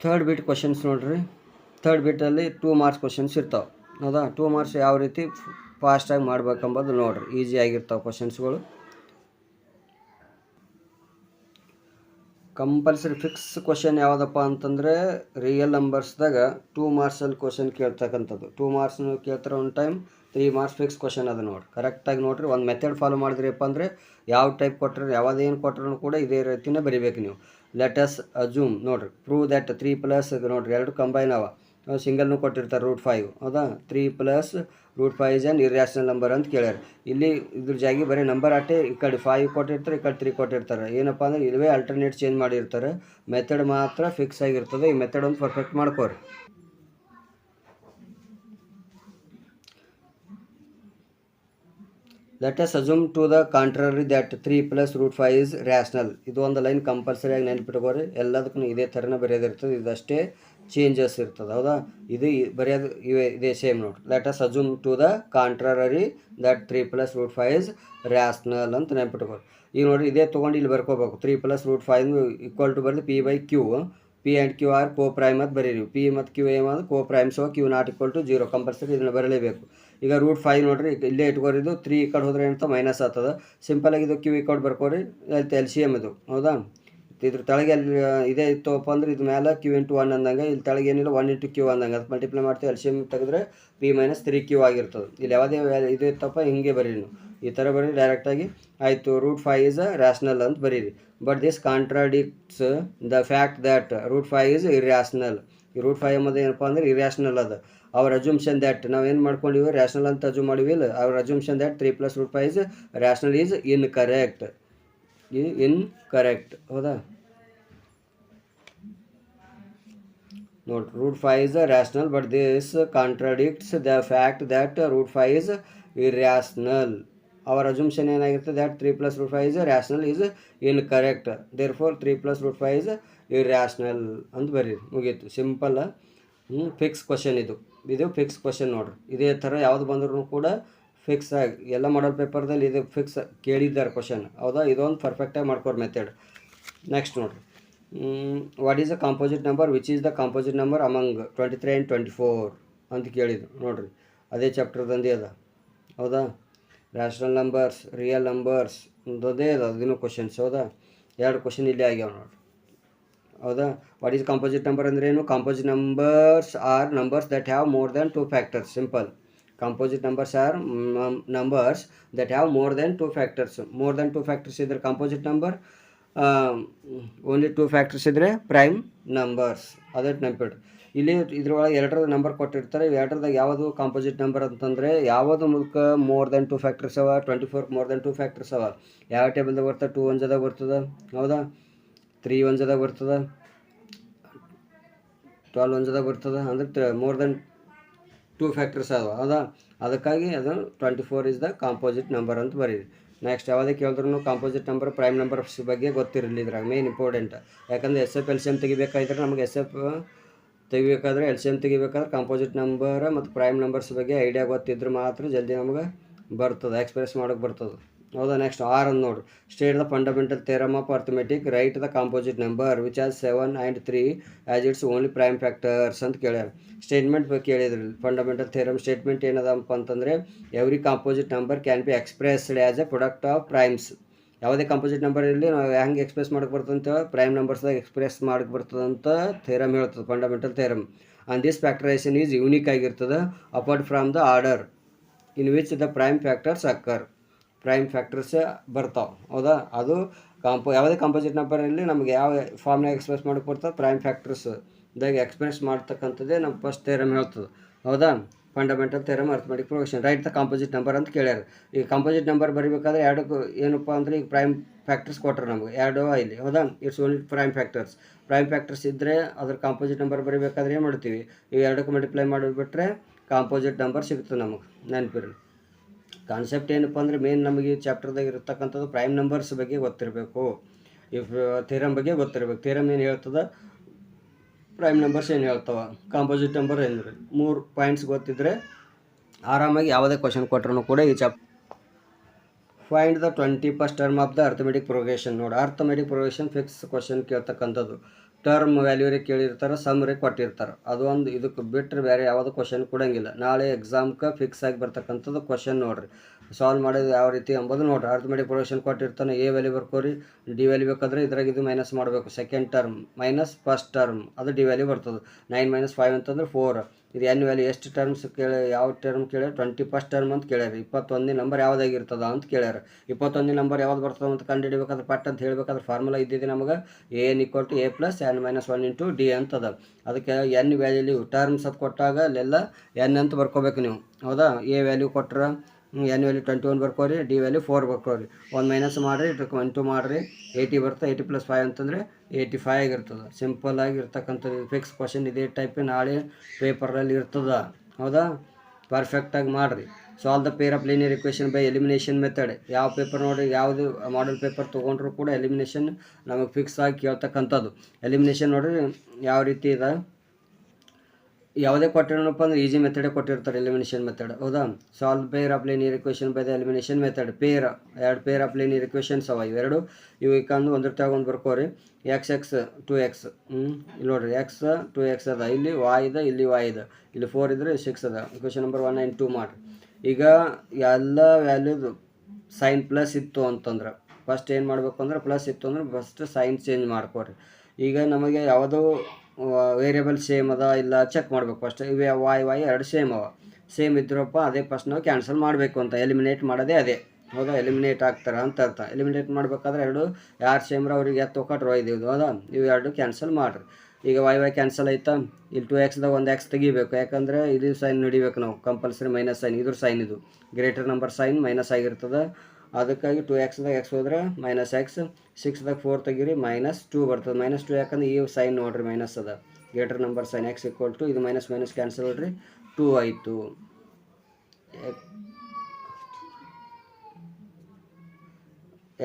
Third ಬಿಟ್ questions ನೋಡ್ರಿ. Third ಬಿಟ್ಟಲ್ಲಿ 2 marks questions ಇರ್ತಾವೆ. ಹೌದಾ, 2 ಮಾರ್ಕ್ಸ್ ಯಾವ ರೀತಿ ಫಾಸ್ಟಾಗಿ ಮಾಡ್ಬೇಕಂಬೋದು ನೋಡ್ರಿ. ಈಸಿ ಆಗಿರ್ತಾವೆ ಕ್ವಶನ್ಸ್ಗಳು. ಕಂಪಲ್ಸರಿ ಫಿಕ್ಸ್ ಕ್ವಶನ್ ಯಾವುದಪ್ಪ ಅಂತಂದರೆ ರಿಯಲ್ ನಂಬರ್ಸ್ದಾಗ 2 ಮಾರ್ಕ್ಸಲ್ಲಿ ಕ್ವಶನ್ ಕೇಳ್ತಕ್ಕಂಥದ್ದು. 2 ಮಾರ್ಕ್ಸ್ನು ಕೇಳ್ತಾರೆ ಒಂದು ಟೈಮ್, 3 ಮಾರ್ಕ್ಸ್ ಫಿಕ್ಸ್ ಕ್ವಶನ್ ಅದು ನೋಡಿ. ಕರೆಕ್ಟಾಗಿ ನೋಡಿರಿ, ಒಂದು ಮೆಥಡ್ ಫಾಲೋ ಮಾಡಿದ್ರಿಪ್ಪ ಅಂದರೆ ಯಾವ ಟೈಪ್ ಕೊಟ್ಟರೆ ಯಾವುದೇನು ಕೊಟ್ಟರು ಕೂಡ ಇದೇ ರೀತಿನೇ ಬರೀಬೇಕು ನೀವು. ಲೆಟ್ ಅಸ್ ಅಜ್ಯೂಮ್ ನೋಡಿರಿ, ಪ್ರೂವ್ ದ್ಯಾಟ್ 3 ಪ್ಲಸ್ ನೋಡಿರಿ 2 ಕಂಬೈನ್ ಅವ, ಸಿಂಗಲ್ನು ಕೊಟ್ಟಿರ್ತಾರೆ √5. ಹೌದಾ, 3 plus √5 is on irrational number ಅಂತ ಕೇಳ್ಯಾರ. ಇಲ್ಲಿ ಇದ್ರ ಜಾಗಿ ಬರೀ ನಂಬರ್ ಅಟ್ಟೆ, ಈ ಕಡೆ 5 ಕೊಟ್ಟಿರ್ತಾರೆ, ಈ ಕಡೆ 3 ಕೊಟ್ಟಿರ್ತಾರೆ. ಏನಪ್ಪ ಅಂದರೆ ಇಲ್ಲವೇ ಅಲ್ಟರ್ನೇಟ್ ಚೇಂಜ್ ಮಾಡಿರ್ತಾರೆ. ಮೆಥಡ್ ಮಾತ್ರ ಫಿಕ್ಸ್ ಆಗಿರ್ತದೆ. ಈ ಮೆಥಡ್ ಒಂದು ಪರ್ಫೆಕ್ಟ್ ಮಾಡ್ಕೋರಿ. Let us assume to the contrary that 3 plus √5 is rational. ಇದು ಒಂದು ಲೈನ್ ಕಂಪಲ್ಸರಿಯಾಗಿ ನೆನ್ಪಿಟ್ಕೋರಿ. ಎಲ್ಲದಕ್ಕೂ ಇದೇ ಥರನೇ ಬರೆಯೋದಿರ್ತದೆ, ಇದಷ್ಟೇ ಚೇಂಜಸ್ ಇರ್ತದೆ. ಹೌದಾ, ಇದು ಬರೆಯೋದು ಇದೇ ಸೇಮ್ ನೋಡಿ. Let us assume to the contrary that 3 plus √5 is rational ಅಂತ ನೆನ್ಪಿಟ್ಕೋರಿ. ಈಗ ನೋಡಿರಿ, ಇದೇ ತೊಗೊಂಡು ಇಲ್ಲಿ ಬರ್ಕೋಬೇಕು. 3 ಪ್ಲಸ್ √5 ಈಕ್ವಲ್ ಟು ಬರೆದು P/Q. P and Q are coprime ಅಂತ ಬರೀರಿ. P ಮತ್ತು Q ಏನಾದ್ರು coprime, so Q not equal to 0. Compulsory ಇದನ್ನು ಬರಲೇಬೇಕು. ಈಗ √5 ನೋಡಿರಿ, ಇಲ್ಲೇ ಇಟ್ಕೋರಿದು 3 ಈ ಕಡೆ ಹೋದ್ರೆ ಏನಂತ ಮೈನಸ್ ಆಗ್ತದೆ. ಸಿಂಪಲಾಗಿ ಇದು Q ಈ ಕಡೆ ಬರ್ಕೋರಿ, ಅಲ್ಲಿ LCM ಇದು. ಹೌದಾ, ಇದ್ರ ತೆಳಗೆ ಅಲ್ಲಿ ಇದೇ ಇತ್ತಪ್ಪ ಅಂದ್ರೆ ಇದು ಮೇಲೆ Q ಇಂಟು 1 ಅಂದಂಗೆ, ಇಲ್ಲಿ ತೆಳಗೆ ಏನಿಲ್ಲ 1 ಇಂಟು Q ಅಂದಂಗೆ. ಅದು ಮಲ್ಟಿಪ್ಲೈ ಮಾಡ್ತೀವಿ, LCM ತೆಗೆದ್ರೆ P ಮೈನಸ್ 3Q ಆಗಿರ್ತದೆ. ಇಲ್ಲಿ ಯಾವುದೇ ಇದು ಇತ್ತಪ್ಪ ಹಿಂಗೆ ಬರೀರಿ ನೀವು, ಈ ಥರ ಬರೀರಿ ಡೈರೆಕ್ಟಾಗಿ. ಆಯಿತು, √5 ಇಸ್ ರ್ಯಾಷನಲ್ ಅಂತ ಬರೀರಿ. But this contradicts the fact that √5 is irrational. ಈ √5 ಎಂಬುದು ಏನಪ್ಪ ಅಂದ್ರೆ ಇರ್ಯಾಷನಲ್ ಅದು. ಅವರ್ ಅಜ್ಯೂಮ್ಷನ್ ದ್ಯಾಟ್ ನಾವು ಏನು ಮಾಡ್ಕೊಂಡಿವಿ, ರ್ಯಾಷನಲ್ ಅಂತ ಅಜ್ಯೂಮ್ ಮಾಡಿವಿ ಇಲ್ಲ. Our assumption that 3 plus √5 is rational is incorrect. Incorrect. ಹೌದಾ, ನೋಡಿ, √5 is rational but this contradicts the fact that √5 is irrational. Our assumption ಏನಾಗಿರ್ತದೆ, that 3 plus √5 is rational is incorrect. Therefore 3 plus √5 is irrational ಅಂತ ಬರೀರಿ, ಮುಗೀತು. Simple. Fix question ಇದು fix question ನೋಡ್ರಿ. ಇದೇ ಥರ ಯಾವುದು ಬಂದ್ರೂ ಕೂಡ ಫಿಕ್ಸ್ ಆಗಿ ಎಲ್ಲ ಮಾಡಲ್ ಪೇಪರ್ದಲ್ಲಿ ಇದು ಫಿಕ್ಸ್ ಕೇಳಿದ್ದಾರೆ ಕ್ವಶನ್. ಹೌದಾ, ಇದೊಂದು ಪರ್ಫೆಕ್ಟಾಗಿ ಮಾಡ್ಕೋರಿ ಮೆಥಡ್. ನೆಕ್ಸ್ಟ್ ನೋಡ್ರಿ, what is the composite number which is the composite number among 23 and 24 ಅಂತ ಕೇಳಿದ್ರು ನೋಡ್ರಿ. ಅದೇ ಚಾಪ್ಟರ್ದಂದೇ ಅದ. ಹೌದಾ, ರ್ಯಾಷನಲ್ ನಂಬರ್ಸ್, ರಿಯಲ್ ನಂಬರ್ಸ್ ಅದೇ ಅದ, ಅದನ್ನು ಕ್ವಶನ್ಸ್. ಹೌದಾ, 2 ಕ್ವಶನ್ ಇಲ್ಲೇ ಆಗ್ಯಾವ ನೋಡ್ರಿ. ಹೌದಾ, ವಾಟ್ ಈಸ್ ಕಾಂಪೋಸಿಟ್ ನಂಬರ್ ಅಂದ್ರೆ ಏನು? Composite numbers are numbers that have more than 2 factors. Simple. Composite numbers are numbers that have more than 2 factors. More than 2 factors ಇದ್ರೆ ಕಾಂಪೋಸಿಟ್ ನಂಬರ್, ಓನ್ಲಿ 2 ಫ್ಯಾಕ್ಟರ್ಸ್ ಇದ್ದರೆ prime numbers. ಅದೇ ನೆನ್ಪಿಡ್ರಿ. ಇಲ್ಲಿ ಇದ್ರೊಳಗೆ 2 number ಕೊಟ್ಟಿರ್ತಾರೆ. 2ದಾಗ ಯಾವುದು composite number ಅಂತಂದರೆ ಯಾವುದು ಮೂಲಕ ಮೋರ್ ದೆನ್ 2 ಫ್ಯಾಕ್ಟರ್ಸ್ ಅವ. 24 ಮೋರ್ ದೆನ್ 2 ಫ್ಯಾಕ್ಟರ್ಸ್ ಅವ. ಯಾವ ಟೇಬಲ್ದಾಗ ಬರ್ತದೆ? 2 1 ಬರ್ತದೆ. ಹೌದಾ, 3 1 ಬರ್ತದೆ, 12 1 ಬರ್ತದೆ. ಅಂದರೆ ಮೋರ್ ದೆನ್ 2 ಫ್ಯಾಕ್ಟರ್ಸ್ ಅದಾವ. ಹೌದಾ, ಅದಕ್ಕಾಗಿ ಅದು 24 ಇಸ್ ದ ಕಾಂಪೋಸಿಟ್ ನಂಬರ್ ಅಂತ ಬರೀರಿ. ನೆಕ್ಸ್ಟ್ ಯಾವುದೇ ಕೇಳಿದ್ರು ಕಾಂಪೋಸಿಟ್ ನಂಬರ್, ಪ್ರೈಮ್ ನಂಬರ್ಸ್ ಬಗ್ಗೆ ಗೊತ್ತಿರಲಿ. ಇದ್ರಾಗ ಮೇನ್ ಇಂಪಾರ್ಟೆಂಟ್. ಯಾಕಂದರೆ SF LCM ತೆಗಿಬೇಕಾದ್ರೆ ನಮಗೆ SF ತೆಗಿಬೇಕಾದ್ರೆ LCM ತೆಗಿಬೇಕಾದ್ರೆ ಕಾಂಪೋಸಿಟ್ ನಂಬರ್ ಮತ್ತು ಪ್ರೈಮ್ ನಂಬರ್ಸ್ ಬಗ್ಗೆ ಐಡಿಯಾ ಗೊತ್ತಿದ್ರೆ ಮಾತ್ರ ಜಲ್ದಿ ನಮಗೆ ಬರ್ತದೆ, ಎಕ್ಸ್ಪ್ರೆಸ್ ಮಾಡೋಕ್ಕೆ ಬರ್ತದೆ. ಹೌದಾ, ನೆಕ್ಸ್ಟ್ 6 ಅಂತ ನೋಡ್ರಿ. State the fundamental theorem of arithmetic, right the composite number which as 7 and 3 as it's only prime factors ಅಂತ ಕೇಳ್ಯಾರ. ಸ್ಟೇಟ್ಮೆಂಟ್ ಬಗ್ಗೆ ಕೇಳಿದ್ರಿ. ಫಂಡಮೆಂಟಲ್ ಥಿಯರಮ್ ಸ್ಟೇಟ್ಮೆಂಟ್ ಏನದಪ್ಪ ಅಂತಂದರೆ every composite number can be expressed as A product of primes. ಯಾವುದೇ composite number ಇರಲಿ ನಾವು ಹೆಂಗೆ express ಮಾಡೋಕ್ಕೆ ಬರ್ತದಂತ ಪ್ರೈಮ್ ನಂಬರ್ಸ್ದಾಗ ಎಕ್ಸ್ಪ್ರೆಸ್ ಮಾಡೋಕ್ಕೆ ಬರ್ತದಂತ ಥಿಯರಮ್ ಹೇಳ್ತದೆ, fundamental theorem. And this factorisation is unique ಆಗಿರ್ತದೆ apart from the order in which the prime factors occur. Prime factors ಬರ್ತಾವೆ. ಹೌದಾ, ಅದು ಯಾವುದೇ ಕಾಂಪೋಸಿಟ್ ನಂಬರ್ ಇರಲಿ ನಮಗೆ ಯಾವ ಫಾರ್ಮ್ನಾಗ ಎಕ್ಸ್ಪ್ರೆಸ್ ಮಾಡೋಕ್ಕೆ ಬರ್ತದೆ, ಪ್ರೈಮ್ ಫ್ಯಾಕ್ಟರ್ಸ್ದಾಗ ಎಕ್ಸ್ಪ್ರೆಸ್ ಮಾಡ್ತಕ್ಕಂಥದ್ದೇ ನಮ್ಮ ಫಸ್ಟ್ ಥಿಯರಮ್ ಹೇಳ್ತದೆ. ಹೌದಾ, fundamental theorem arithmetic progression. Right the composite number ಅಂತ ಕೇಳ್ಯಾರ. ಈ ಕಾಂಪೋಸಿಟ್ ನಂಬರ್ ಬರೀಬೇಕಾದ್ರೆ 2 ಏನಪ್ಪ ಅಂದರೆ ಈಗ ಪ್ರೈಮ್ ಫ್ಯಾಕ್ಟರ್ಸ್ ಕೊಟ್ಟರೆ ನಮಗೆ 2 ಇಲ್ಲಿ. ಹೌದಾ, it's only prime factors. Prime factors ಇದ್ದರೆ ಅದ್ರ ಕಾಂಪೋಸಿಟ್ ನಂಬರ್ ಬರೀಬೇಕಾದ್ರೆ ಏನು ಮಾಡ್ತೀವಿ, ಈ 2ಕ್ಕೆ ಮಲ್ಟಿಪ್ಲೈ ಮಾಡಿಬಿಟ್ರೆ ಕಾಂಪೋಸಿಟ್ ನಂಬರ್ ಸಿಗ್ತದೆ ನಮಗೆ. ನೆನಪಿರಲಿ. ಕಾನ್ಸೆಪ್ಟ್ ಏನಪ್ಪ ಅಂದರೆ ಮೇನ್ ನಮಗೆ ಚಾಪ್ಟರ್ದಾಗ ಇರತಕ್ಕಂಥದ್ದು ಪ್ರೈಮ್ ನಂಬರ್ಸ್ ಬಗ್ಗೆ ಗೊತ್ತಿರಬೇಕು, ಈ ಥಿಯರಮ್ ಬಗ್ಗೆ ಗೊತ್ತಿರಬೇಕು. ಥಿಯರಮ್ ಏನು ಹೇಳ್ತದೆ, ಪ್ರೈಮ್ ನಂಬರ್ಸ್ ಏನು ಹೇಳ್ತಾವೆ, ಕಾಂಪೋಸಿಟ್ ನಂಬರ್ ಏನಿದೆ, 3 ಪಾಯಿಂಟ್ಸ್ ಗೊತ್ತಿದ್ದರೆ ಆರಾಮಾಗಿ ಯಾವುದೇ ಕ್ವಶನ್ ಕೊಟ್ಟರು ಕೂಡ ಈ find the 21st term of the arithmetic progression. ನೋಡಿ, ಅರ್ಥಮೆಟಿಕ್ ಪ್ರೋಗ್ರೆಷನ್ ಫಿಕ್ಸ್ ಕ್ವಶನ್ ಕೇಳ್ತಕ್ಕಂಥದ್ದು. ಟರ್ಮ್ ವ್ಯಾಲ್ಯೂರೇ ಕೇಳಿರ್ತಾರೆ, ಸಮ್ರೇ ಕೊಟ್ಟಿರ್ತಾರೆ. ಅದು ಒಂದು ಇದಕ್ಕೆ ಬಿಟ್ಟರೆ ಬೇರೆ ಯಾವುದು ಕ್ವಶನ್ ಕೊಡೋಂಗಿಲ್ಲ. ನಾಳೆ ಎಕ್ಸಾಮ್ಗೆ ಫಿಕ್ಸ್ ಆಗಿ ಬರ್ತಕ್ಕಂಥದ್ದು ಕ್ವಶನ್ ನೋಡಿರಿ, ಸಾಲ್ವ್ ಮಾಡೋದು ಯಾವ ರೀತಿ ಎಂಬುದು ನೋಡಿರಿ. ಅರ್ಥಮೆಟಿಕ್ ಪ್ರೊಡಕ್ಷನ್ ಕೊಟ್ಟಿರ್ತಾನೆ, ಎ ವ್ಯಾಲ್ಯೂ ಬರ್ಕೋರಿ, ಡಿ ವ್ಯಾಲ್ಯೂ ಬೇಕಾದ್ರೆ ಇದ್ರಾಗ ಇದು ಮೈನಸ್ ಮಾಡಬೇಕು. Second term minus first term, ಅದು ಡಿ ವ್ಯಾಲ್ಯೂ ಬರ್ತದೆ. 9 - 5 ಅಂತಂದ್ರೆ 4. ಇದು ಎನ್ ವ್ಯಾಲ್ಯೂ ಎಷ್ಟು ಟರ್ಮ್ಸ್ ಕೇಳಿ, ಯಾವ ಟರ್ಮ್ ಕೇಳ್ಯಾರ, 21st ಟರ್ಮ್ ಅಂತ ಕೇಳ್ಯಾರ. 21ನೇ ನಂಬರ್ ಯಾವುದಾಗಿರ್ತದ ಅಂತ ಕೇಳ್ಯಾರ. 21ನೇ ನಂಬರ್ ಯಾವ್ದು ಬರ್ತದೆ ಅಂತ ಕಂಡು ಹಿಡಿಬೇಕಾದ್ರೆ ಪಟ್ ಅಂತ ಹೇಳಬೇಕಾದ್ರೆ ಫಾರ್ಮುಲಾ ಇದ್ದಿದೆ ನಮಗೆ ಎನ್ = a + n - 1 × d ಅಂತದ. ಅದಕ್ಕೆ ಎನ್ ವ್ಯಾಲ್ಯೂ ಟರ್ಮ್ಸ್ ಅದು ಕೊಟ್ಟಾಗ ಅಲ್ಲೆಲ್ಲ ಎನ್ ಅಂತ ಬರ್ಕೋಬೇಕು ನೀವು, ಹೌದಾ. ಎ ವ್ಯಾಲ್ಯೂ ಕೊಟ್ರೆ ಎನ್ ವ್ಯಾಲ್ಯೂ 21 ಬರ್ಕೋರಿ, ಡಿ ವ್ಯಾಲ್ಯೂ 4 ಬರ್ಕೋರಿ. 1 ಮೈನಸ್ ಮಾಡಿರಿ, ಇದಕ್ಕೆ 1 2 ಮಾಡಿರಿ, 80 ಬರುತ್ತೆ. 80 + 5 ಅಂತಂದರೆ 85 ಆಗಿರ್ತದೆ. ಸಿಂಪಲ್ ಆಗಿರ್ತಕ್ಕಂಥದ್ದು ಫಿಕ್ಸ್ ಕ್ವಶನ್ ಇದೇ ಟೈಪ್ ನಾಳೆ ಪೇಪರಲ್ಲಿ ಇರ್ತದೆ, ಹೌದಾ. ಪರ್ಫೆಕ್ಟಾಗಿ ಮಾಡಿರಿ. Solve the pair of linear equation by elimination method. ಯಾವ ಪೇಪರ್ ನೋಡಿ, ಯಾವುದು ಮಾಡೆಲ್ ಪೇಪರ್ ತೊಗೊಂಡ್ರು ಕೂಡ ಎಲಿಮಿನೇಷನ್ ನಮಗೆ ಫಿಕ್ಸ್ ಆಗಿ ಕೇಳ್ತಕ್ಕಂಥದ್ದು. ಎಲಿಮಿನೇಷನ್ ನೋಡಿರಿ ಯಾವ ರೀತಿ ಇದೆ, ಯಾವುದೇ ಕೊಟ್ಟಿರೋಣಪ್ಪ ಅಂದ್ರೆ ಈಸಿ ಮೆಥಡೇ ಕೊಟ್ಟಿರ್ತಾರೆ, ಎಲಿಮಿನೇಷನ್ ಮೆಥಡ್, ಹೌದಾ. Solve pair of linear equation by the elimination method. ಎರಡು ಪೇರ್ ಆಫ್ ಲೀನಿಯರ್ ಇಕ್ವೇಷನ್ಸ್ ಅವ, ಇವೆರಡು. ಇವು ಇಕ್ಕಂದು ಒಂದ್ರ ತಾಗ ಒಂದು ಬರ್ಕೋರಿ. x 2x, ಇಲ್ಲಿ ನೋಡಿರಿ x 2x ಅದ, ಇಲ್ಲಿ y ಇದೆ, ಇಲ್ಲಿ y ಇದೆ, ಇಲ್ಲಿ 4 ಇದ್ರೆ 6 ಅದ. ಇಕ್ವೇಷನ್ ನಂಬರ್ 1 and 2 ಮಾಡಿರಿ. ಈಗ ಎಲ್ಲ ವ್ಯಾಲ್ಯೂದು ಸೈನ್ ಪ್ಲಸ್ ಇತ್ತು ಅಂತಂದ್ರೆ ಫಸ್ಟ್ ಏನು ಮಾಡಬೇಕು ಅಂದ್ರೆ, ಪ್ಲಸ್ ಇತ್ತು ಅಂದ್ರೆ ಫಸ್ಟ್ ಸೈನ್ ಚೇಂಜ್ ಮಾಡ್ಕೊರಿ. ಈಗ ನಮಗೆ ಯಾವುದೋ ವೇರಿಯಬಲ್ ಸೇಮ್ ಅದ ಇಲ್ಲ ಚೆಕ್ ಮಾಡ್ಬೇಕು ಫಸ್ಟ್. ಇವೆ y ಎರಡು ಸೇಮ್ ಅವ, ಸೇಮ್ ಇದ್ರಪ್ಪ ಅದೇ ಫಸ್ಟ್ ನಾವು ಕ್ಯಾನ್ಸಲ್ ಮಾಡಬೇಕು ಅಂತ. ಎಲಿಮಿನೇಟ್ ಮಾಡೋದೇ ಅದೇ, ಹೌದಾ. ಎಲಿಮಿನೇಟ್ ಆಗ್ತಾರೆ ಅಂತ ಅರ್ಥ. ಎಲಿಮಿನೇಟ್ ಮಾಡಬೇಕಾದ್ರೆ ಎರಡು ಯಾರು ಸೇಮ್ರ ಅವ್ರಿಗೆ ಎತ್ತು ಕೊಟ್ಟರು ಒಯ್ದಿದ್ದು, ಹೌದಾ. ಇವು ಎರಡು ಕ್ಯಾನ್ಸಲ್ ಮಾಡಿರಿ. ಈಗ y ಕ್ಯಾನ್ಸಲ್ ಆಯ್ತಾ. ಇಲ್ಲಿ 2xದಾಗ ಒಂದು x ತೆಗಿಬೇಕು, ಯಾಕಂದರೆ ಇದು ಸೈನ್ ನಡಿಬೇಕು ನಾವು ಕಂಪಲ್ಸರಿ. ಮೈನಸ್ ಸೈನ್ ಇದ್ರ ಸೈನ್, ಇದು ಗ್ರೇಟರ್ ನಂಬರ್ ಸೈನ್ ಮೈನಸ್ ಆಗಿರ್ತದೆ. ಅದಕ್ಕಾಗಿ 2xದಾಗ x ಹೋದ್ರೆ -x, 6ದಾಗ 4 ತೆಗೀರಿ -2 ಬರ್ತದೆ. -2 ಯಾಕಂದ್ರೆ ಈ ಸೈನ್ ನೋಡ್ರಿ ಮೈನಸ್ ಅದ, ಗ್ರೇಟರ್ ನಂಬರ್ ಸೈನ್. x = ಇದು ಮೈನಸ್ ಕ್ಯಾನ್ಸಲ್ ನೋಡ್ರಿ 2 ಆಯಿತು.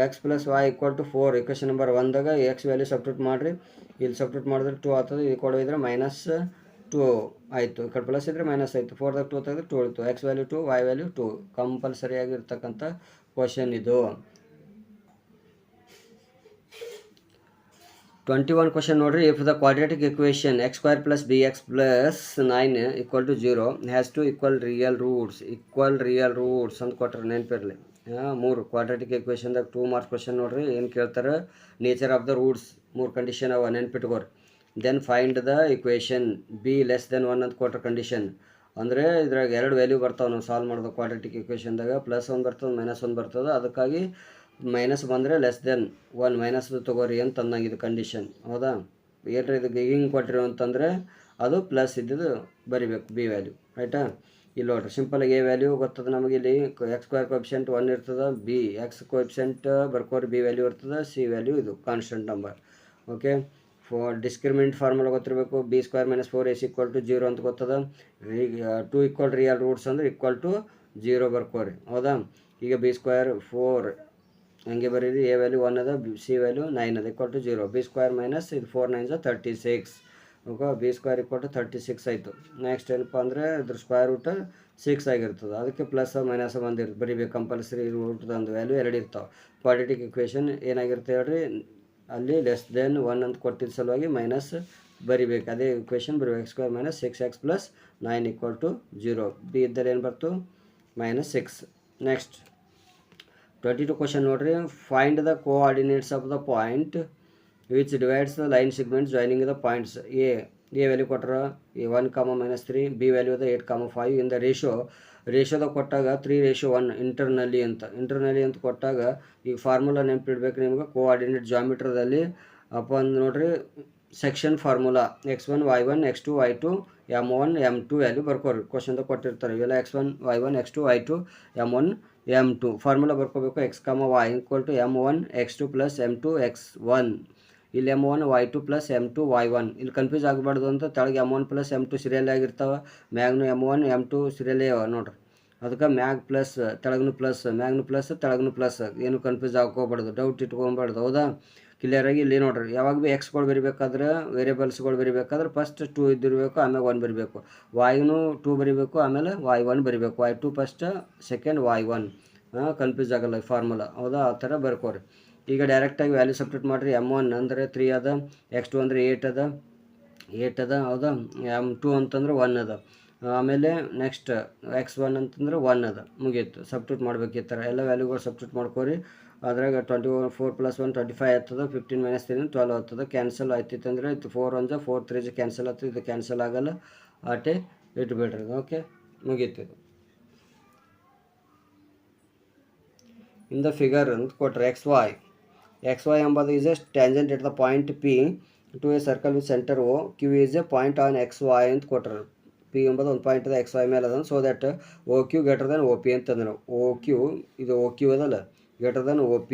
x + y = 4. ಇಕ್ವೇಷನ್ ನಂಬರ್ 1ದಾಗ x ವ್ಯಾಲ್ಯೂ ಸಬ್ಸ್ಟಿಟ್ಯೂಟ್ ಮಾಡಿರಿ. ಇಲ್ಲಿ ಸಬ್ಸ್ಟಿಟ್ಯೂಟ್ ಮಾಡಿದ್ರೆ 2 ಆಗ್ತದೆ, ಇದು ಕೊಡೋದ್ರೆ -2 ಆಯಿತು. ಈ ಕಡೆ ಪ್ಲಸ್ ಇದ್ದರೆ ಮೈನಸ್ ಆಯಿತು. 4ದಾಗ 2 ತೆಗೆದ್ರೆ 2 ಉಳಿತು. x value 2, y value 2. ಕಂಪಲ್ಸರಿಯಾಗಿರ್ತಕ್ಕಂಥ ಕ್ವಶನ್ ಇದು. 21 ಕ್ವಶನ್ ನೋಡ್ರಿ. If the quadratic equation x² + bx + 9 = 0 has two equal real roots ಅಂತ ಕೊಟ್ಟರೆ ನೆನಪಿರಲಿ. 3 ಕ್ವಾಡ್ರಾಟಿಕ್ ಇಕ್ವೇಷನ್ದಾಗ 2 ಮಾರ್ಕ್ಸ್ ಕ್ವಶನ್ ನೋಡ್ರಿ. ಏನು ಕೇಳ್ತಾರೆ, nature of the roots 3 condition ಅವ, ನೆನ್ಪಿಟ್ಕೋರಿ. Then find the equation b < 1 ಅಂತ ಕೊಟ್ಟರೆ ಕಂಡೀಷನ್. ಅಂದರೆ ಇದ್ರಾಗ 2 ವ್ಯಾಲ್ಯೂ ಬರ್ತಾವೆ ನಾವು ಸಾಲ್ವ್ ಮಾಡೋದು ಕ್ವಾಡ್ರಾಟಿಕ್ ಇಕ್ವೇಷನ್ದಾಗ. +1 ಬರ್ತದೆ, -1 ಬರ್ತದೆ. ಅದಕ್ಕಾಗಿ ಮೈನಸ್ ಬಂದರೆ <1 ಮೈನಸ್ ತೊಗೋರಿ ಅಂತ ಅನ್ನಂಗಿದು ಕಂಡೀಷನ್, ಹೌದಾ. ಏನ್ರಿ ಇದು ಹಿಂಗೆ ಕೊಟ್ಟಿರೋ ಅಂತಂದರೆ ಅದು ಪ್ಲಸ್ ಇದ್ದಿದ್ದು ಬರಿಬೇಕು ಬಿ ವ್ಯಾಲ್ಯೂ, ರೈಟಾ. ಇಲ್ಲಿ ನೋಡ್ರಿ ಸಿಂಪಲಾಗಿ ಎ ವ್ಯಾಲ್ಯೂ ಗೊತ್ತದ ನಮಗೆ. ಇಲ್ಲಿ x² ಕೋಎಫಿಷಿಯಂಟ್ 1 ಇರ್ತದೆ, ಬಿ x ಕೋಎಫಿಷಿಯಂಟ್ ಬರ್ಕೋರಿ, ಬಿ ವ್ಯಾಲ್ಯೂ ಇರ್ತದೆ, ಸಿ ವ್ಯಾಲ್ಯೂ ಇದು constant number. Okay, discriminant formula ಗೊತ್ತಿರಬೇಕು. b² - 4ac = 0 ಅಂತ ಗೊತ್ತದ. 2 = ರಿಯಲ್ ರೂಟ್ಸ್ ಅಂದ್ರೆ =0 ಬರ್ಕೋರಿ, ಹೌದಾ. ಈಗ b² 4 ಹಂಗೆ ಬರೀರಿ. ಎ ವ್ಯಾಲ್ಯೂ 1 ಅದ, ಸಿ ವ್ಯಾಲ್ಯೂ 9 ಅದ, = 0. b² - ಇದು 4 9s 36. ಓಕೆ, b² = 36 ಆಯಿತು. ನೆಕ್ಸ್ಟ್ ಏನಪ್ಪ ಅಂದರೆ ಇದ್ರ ಸ್ಕ್ವೇರ್ ರೂಟ್ 6 ಆಗಿರ್ತದೆ. ಅದಕ್ಕೆ ಪ್ಲಸ್ ಮೈನಸ್ ಬಂದಿರುತ್ತೆ, ಬರೀಬೇಕು ಕಂಪಲ್ಸರಿ. ರೂಟ್ದೊಂದು ವ್ಯಾಲ್ಯೂ 2 ಇರ್ತಾವೆ. ಕ್ವಾಡ್ರಾಟಿಕ್ ಇಕ್ವೇಷನ್ ಏನಾಗಿರುತ್ತೆ ಹೇಳ್ರಿ, ಅಲ್ಲಿ <1 ಅಂತ ಕೊಟ್ಟಿದ್ದ ಸಲುವಾಗಿ ಮೈನಸ್ ಬರಿಬೇಕು. ಅದೇ ಇಕ್ವೇಷನ್ ಬರೀಬೇಕು. x² - 6x + 9 = 0. ಬಿ ಇದ್ದಲ್ಲಿ ಏನು ಬರ್ತು, -6. ನೆಕ್ಸ್ಟ್ 22 ಕ್ವಶನ್ ನೋಡ್ರಿ. Find the coordinates of the point which divides the line segments joining the points. A value ಕೊಟ್ಟರೆ 1, -3, ಬಿ ವ್ಯಾಲ್ಯೂ ಅದ 8, 5. ಇನ್ ದ ರೇಷೋದಾಗ ಕೊಟ್ಟಾಗ 3:1 ಇಂಟರ್ನಲ್ಲಿ ಅಂತ ಕೊಟ್ಟಾಗ ಈಗ ಫಾರ್ಮುಲಾ ನೆನಪಿಡ್ಬೇಕು ನಿಮ್ಗೆ. ಕೋಆರ್ಡಿನೇಟ್ ಜಾಮಿಟ್ರದಲ್ಲಿ ನೋಡ್ರಿ section formula x1 y1 x2 y2 m1 m2 value ಬರ್ಕೋರಿ. ಕ್ವಶನ್ದಾಗ ಕೊಟ್ಟಿರ್ತಾರೆ ಇವೆಲ್ಲ. x1 y1 x2 y2 m1 m2 formula ಬರ್ಕೋಬೇಕು. x, y = m1 x2 + m2 x1. ಇಲ್ಲಿ m1 y2 + m2 y1. ಇಲ್ಲಿ ಕನ್ಫ್ಯೂಸ್ ಆಗಬಾರ್ದು ಅಂತ ತೆಳಗೆ m1 + m2 serial ಆಗಿರ್ತಾವೆ, ಮ್ಯಾಗ್ನು m1 m2 ಸೀರಿಯಲ್ಲೇ ಅವ ನೋಡ್ರಿ. ಅದಕ್ಕೆ ಮ್ಯಾಗ್ ಪ್ಲಸ್ ತೆಳಗನು ಪ್ಲಸ್, ಮ್ಯಾಗ್ನು ಪ್ಲಸ್ ತೆಳಗನು ಪ್ಲಸ್. ಏನು ಕನ್ಫ್ಯೂಸ್ ಹಾಕೋಬಾರ್ದು, ಡೌಟ್ ಇಟ್ಕೊಬಾರ್ದು, ಹೌದಾ. ಕ್ಲಿಯರಾಗಿ ಇಲ್ಲಿ ನೋಡ್ರಿ. ಯಾವಾಗ ಭೀ ಎಕ್ಸ್ಗಳು ಬರಿಬೇಕಾದ್ರೆ, ವೇರಿಯಬಲ್ಸ್ಗಳು ಬರಿಬೇಕಾದ್ರೆ ಫಸ್ಟ್ 2 ಇದ್ದಿರಬೇಕು, ಆಮೇಲೆ 1 ಬರಿಬೇಕು. y-ನು 2 ಬರಿಬೇಕು, ಆಮೇಲೆ y1 ಬರಿಬೇಕು. y2 first, second y1. Confuse ಆಗಲ್ಲ ಫಾರ್ಮುಲಾ, ಹೌದಾ. ಆ ಥರ ಬರ್ಕೋರಿ. ಈಗ ಡೈರೆಕ್ಟಾಗಿ ವ್ಯಾಲ್ಯೂ ಸಬ್ಸ್ಟಿಟ್ಯೂಟ್ ಮಾಡಿರಿ. M1 ಅಂದರೆ 3 ಅದ, X2 ಅಂದರೆ 8 ಅದ ಹೌದಾ, M2 ಅಂತಂದ್ರೆ 1 ಅದ, ಆಮೇಲೆ ನೆಕ್ಸ್ಟ್ X1 ಅಂತಂದ್ರೆ 1 ಅದ, ಮುಗೀತು. ಸಬ್ಸ್ಟಿಟ್ಯೂಟ್ ಮಾಡ್ಬೇಕು. ಈ ಥರ ಎಲ್ಲ ವ್ಯಾಲ್ಯೂಗಳು ಸಬ್ಸ್ಟಿಟ್ಯೂಟ್ ಮಾಡ್ಕೊರಿ. ಅದ್ರಾಗ 24 + 1 25 ಆಗ್ತದೆ, 15 - 3 12 ಆಗ್ತದೆ. ಕ್ಯಾನ್ಸಲ್ ಆಯ್ತಿತ್ತು ಅಂದರೆ ಇದು 4 1 4 3 ಕ್ಯಾನ್ಸಲ್ ಆಗ್ತದೆ, ಇದು ಕ್ಯಾನ್ಸಲ್ ಆಗಲ್ಲ, ಆಟೆ ಇಟ್ಬಿಡ್ರಿ. ಓಕೆ, ಮುಗೀತು. ಇದು ಇನ್ ದ ಫಿಗರ್ ಅಂತ ಕೊಟ್ಟರೆ XY ಎಂಬುದು is a tangent at the point P to a circle with centre O. Q is a point on XY ಅಂತ ಕೊಟ್ಟರು. P ಎಂಬುದು ಒಂದು ಪಾಯಿಂಟ್ ಅದ XY ಮೇಲೆ ಅದ. So that OQ greater than OP ಅಂತಂದ್ರೆ OQ ಇದು OQ ಅದಲ್ಲ, ಗ್ರೇಟರ್ ದೆನ್ OP.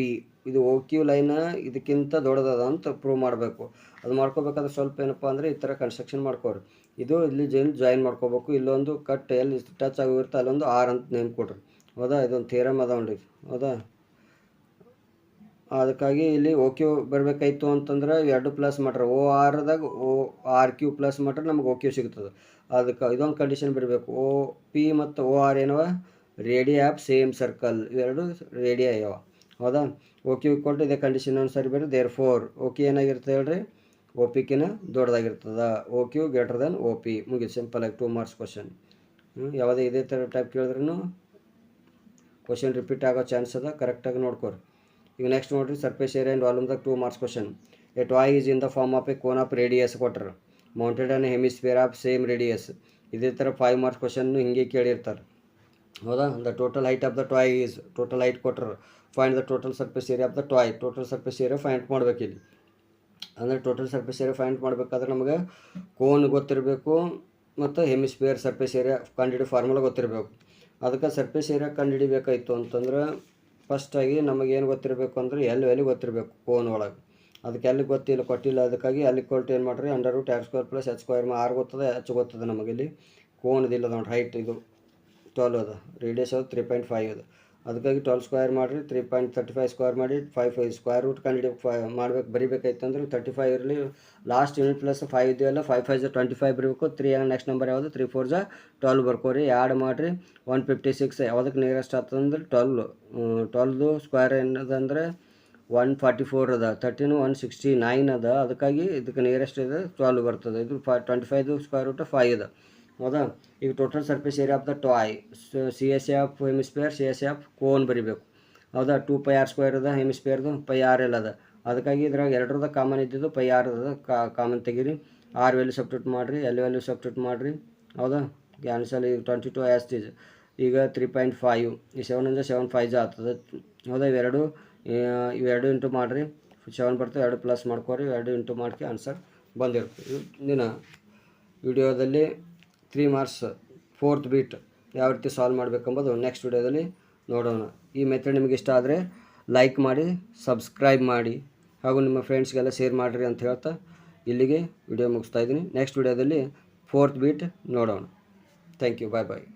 ಇದು OQ ಲೈನ್ ಇದಕ್ಕಿಂತ ದೊಡ್ಡದದ ಅಂತ ಪ್ರೂವ್ ಮಾಡಬೇಕು. ಅದು ಮಾಡ್ಕೋಬೇಕಾದ್ರೆ ಸ್ವಲ್ಪ ಏನಪ್ಪ ಅಂದರೆ ಈ ಥರ ಕನ್ಸ್ಟ್ರಕ್ಷನ್ ಮಾಡ್ಕೊರಿ. ಇದು ಇಲ್ಲಿ ಜಾಯಿನ್ ಮಾಡ್ಕೋಬೇಕು. ಇಲ್ಲೊಂದು ಕಟ್ ಎಲ್ಲಿ ಟಚ್ ಆಗಿರುತ್ತೆ ಅಲ್ಲೊಂದು R ಅಂತ ನೇಮ್ ಕೊಡ್ರಿ. ಹೌದಾ, ಇದೊಂದು ಥಿಯರಮ್ ಅದ ಉಂಡ್ರಿ. ಹೌದಾ, ಅದಕ್ಕಾಗಿ ಇಲ್ಲಿ OQ ಬರಬೇಕಾಯ್ತು ಅಂತಂದ್ರೆ ಎರಡು ಪ್ಲಸ್ ಮಾಡ್ರೆ ORದಾಗ ORQ ಪ್ಲಸ್ ಮಾಡ್ರೆ ನಮಗೆ OQ ಸಿಗ್ತದೆ. ಅದಕ್ಕೆ ಇದೊಂದು ಕಂಡೀಷನ್ ಬರಬೇಕು. OP ಮತ್ತು OR ಏನವ ರೇಡಿಯ ಆಫ್ ಸೇಮ್ ಸರ್ಕಲ್, ಇವೆರಡು ರೇಡಿಯ ಆಗ್ಯಾವ. ಹೌದಾ, OQ ಕೊಟ್ಟು ಇದೇ ಕಂಡೀಷನ್ ಅನುಸಾರ ಬೇರೆ. ದೇರ್ ಫೋರ್ OQ ಏನಾಗಿರ್ತದೆ ಹೇಳ್ರಿ, OPಕಿನ ದೊಡ್ಡದಾಗಿರ್ತದೆ. OQ greater than OP. ಮುಗಿದು ಸಿಂಪಲಾಗಿ 2 ಮಾರ್ಕ್ಸ್ ಕ್ವಶನ್. ಯಾವುದೇ ಇದೇ ಥರ ಟೈಪ್ ಕೇಳಿದ್ರೂ ಕ್ವಶನ್ ರಿಪೀಟ್ ಆಗೋ ಚಾನ್ಸ್ ಅದ, ಕರೆಕ್ಟಾಗಿ ನೋಡ್ಕೊರಿ. ಈಗ ನೆಕ್ಸ್ಟ್ ನೋಡಿರಿ, ಸರ್ಫೇಸ್ ಏರಿಯಾ ಆ್ಯಂಡ್ ವಾಲ್ಯೂಮ್ದಾಗ 2 marks question. A toy is in the form of a cone of radius ಕೊಟ್ಟರು, mounted on hemisphere of same radius. ಇದೇ ಥರ 5 ಮಾರ್ಕ್ಸ್ ಕ್ವಶನ್ನು ಹಿಂಗೆ ಕೇಳಿರ್ತಾರೆ. ಹೌದಾ, the total height of the toy is, total height ಕೊಟ್ಟರು. Find the total surface area of the toy. Total surface area find ಮಾಡ್ಬೇಕು ಇಲ್ಲಿ. ಅಂದರೆ ಟೋಟಲ್ ಸರ್ಫೇಸ್ ಏರಿಯಾ ಫೈಂಡ್ ಮಾಡಬೇಕಾದ್ರೆ ನಮಗೆ ಕೋನ್ ಗೊತ್ತಿರಬೇಕು ಮತ್ತು ಹೆಮಿಸ್ಫಿಯರ್ ಸರ್ಫೇಸ್ ಏರಿಯಾ ಕಂಡುಹಿಡಿಯೋ ಫಾರ್ಮುಲಾ ಗೊತ್ತಿರಬೇಕು. ಅದಕ್ಕೆ ಸರ್ಫೇಸ್ ಏರಿಯಾ ಕಂಡುಹಿಡಿಬೇಕಾಯ್ತು ಅಂತಂದ್ರೆ ಫಸ್ಟಾಗಿ ನಮಗೇನು ಗೊತ್ತಿರಬೇಕು ಅಂದರೆ ವ್ಯಾಲ್ಯೂ ಗೊತ್ತಿರಬೇಕು ಕೋನ್ ಒಳಗೆ. ಅದಕ್ಕೆ ಎಲ್ಲಿ ಕೊಟ್ಟಿಲ್ಲ. ಅದಕ್ಕಾಗಿ ಅಲ್ಲಿ ಕೊಟ್ಟು ಏನು ಮಾಡಿರಿ, √r² + h² R ಗೊತ್ತದೆ, H ಗೊತ್ತದೆ ನಮಗಿಲ್ಲಿ. ಕೋನದಿಲ್ಲ ನೋಡಿ, ಹೈಟ್ ಇದು 12 ಅದ, ರೇಡಿಯಸ್ ಅದು 3.5 ಅದ. ಅದಕ್ಕಾಗಿ 12² ಮಾಡಿರಿ, 3.35² ಮಾಡಿ 5 ಸ್ಕ್ವೇರ್ ರೂಟ್ ಮಾಡ್ಬೇಕು. ಬರಿಬೇಕಾಯ್ತು ಅಂದ್ರೆ 35 ಇರಲಿ, ಲಾಸ್ಟ್ ಯೂನಿಟ್ ಪ್ಲಸ್ 5 ಇದೆಯಲ್ಲ, 5 5 25 ಬರಬೇಕು. 3 ನೆಕ್ಸ್ಟ್ ನಂಬರ್ ಯಾವುದು, 3 4 12 ಬರ್ಕೋರಿ. ಆ್ಯಡ್ ಮಾಡಿರಿ 156. ಯಾವುದಕ್ಕೆ ನಿಯರೆಸ್ಟ್ ಆಗ್ತದಂದ್ರೆ 12 ಸ್ಕ್ವೇರ್ ಏನದಂದ್ರೆ 144 ಅದ, 13 169 ಅದ. ಅದಕ್ಕಾಗಿ ಇದಕ್ಕೆ ನಿಯರೆಸ್ಟ್ ಇದೆ 12 ಬರ್ತದೆ. ಇದು 25 ಸ್ಕ್ವೇರ್ ರೂಟ್ 5 ಅದ. ಹೌದಾ, ಈಗ total surface area of the toy, CSA of hemisphere, CSA of cone ಬರಿಬೇಕು. ಹೌದಾ, 2πr² ಅದ ಹೆಮಿಸ್ಫಿಯರ್ದು, πr ಎಲ್ಲ ಅದ. ಅದಕ್ಕಾಗಿ ಇದ್ರಾಗ ಎರಡರದ ಕಾಮನ್ ಇದ್ದಿದ್ದು πr ಅದ, ಕಾಮನ್ ತೆಗೀರಿ. R ವ್ಯಾಲ್ಯೂ ಸಬ್ಸ್ಟಿಟ್ಯೂಟ್ ಮಾಡಿರಿ, L ವ್ಯಾಲ್ಯೂ ಸಬ್ಸ್ಟಿಟ್ಯೂಟ್ ಮಾಡಿರಿ. ಹೌದಾ, ಕ್ಯಾನ್ಸಲ್. ಈಗ 22 ಆಸ್ಟೀಸ್. ಈಗ 3.5, ಈ 7 ಅಂದರೆ 7 5 ಆಗ್ತದೆ. ಹೌದಾ, ಇವೆರಡು ಇಂಟು ಮಾಡಿರಿ, 7 ಬರ್ತದೆ. 2 ಪ್ಲಸ್ ಮಾಡ್ಕೊರಿ, 2 ಇಂಟು ಮಾಡ್ಕೆ ಆನ್ಸರ್ ಬಂದಿರ್ತದೆ. ಇಂದಿನ ವಿಡಿಯೋದಲ್ಲಿ 3 ಮಾರ್ಕ್ಸ್ 4th ಬೀಟ್ ಯಾವ ರೀತಿ ಸಾಲ್ವ್ ಮಾಡಬೇಕೆಂಬುದು ನೆಕ್ಸ್ಟ್ ವಿಡಿಯೋದಲ್ಲಿ ನೋಡೋಣ. ಈ ಮೆಥಡ್ ನಿಮಗೆ ಇಷ್ಟ ಆದರೆ ಲೈಕ್ ಮಾಡಿ, ಸಬ್ಸ್ಕ್ರೈಬ್ ಮಾಡಿ, ಹಾಗೂ ನಿಮ್ಮ ಫ್ರೆಂಡ್ಸ್ಗೆಲ್ಲ ಶೇರ್ ಮಾಡಿರಿ ಅಂತ ಹೇಳ್ತಾ ಇಲ್ಲಿಗೆ ವಿಡಿಯೋ ಮುಗಿಸ್ತಾ ಇದ್ದೀನಿ. ನೆಕ್ಸ್ಟ್ ವಿಡಿಯೋದಲ್ಲಿ 4th ಬೀಟ್ ನೋಡೋಣ. Thank you, bye bye.